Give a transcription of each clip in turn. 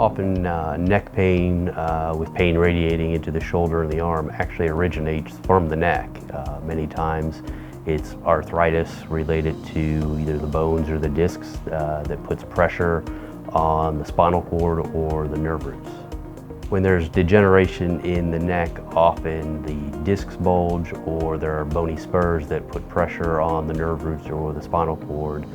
Often neck pain with pain radiating into the shoulder and the arm actually originates from the neck. Many times it's arthritis related to either the bones or the discs that puts pressure on the spinal cord or the nerve roots. When there's degeneration in the neck, often the discs bulge or there are bony spurs that put pressure on the nerve roots or the spinal cord.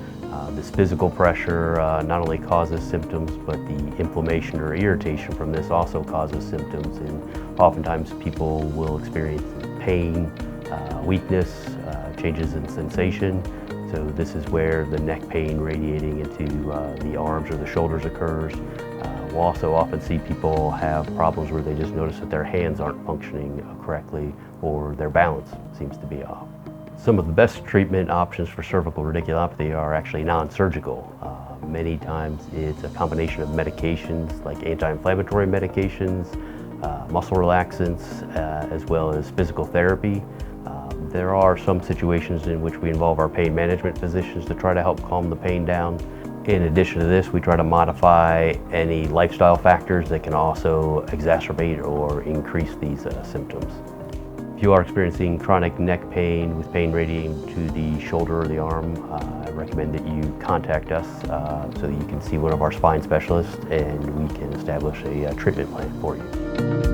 This physical pressure not only causes symptoms, but the inflammation or irritation from this also causes symptoms, and oftentimes people will experience pain, weakness, changes in sensation. So this is where the neck pain radiating into the arms or the shoulders occurs. We'll also often see people have problems where they just notice that their hands aren't functioning correctly or their balance seems to be off. Some of the best treatment options for cervical radiculopathy are actually non-surgical. Many times it's a combination of medications like anti-inflammatory medications, muscle relaxants, as well as physical therapy. There are some situations in which we involve our pain management physicians to try to help calm the pain down. In addition to this, we try to modify any lifestyle factors that can also exacerbate or increase these symptoms. If you are experiencing chronic neck pain with pain radiating to the shoulder or the arm, I recommend that you contact us so that you can see one of our spine specialists and we can establish a treatment plan for you.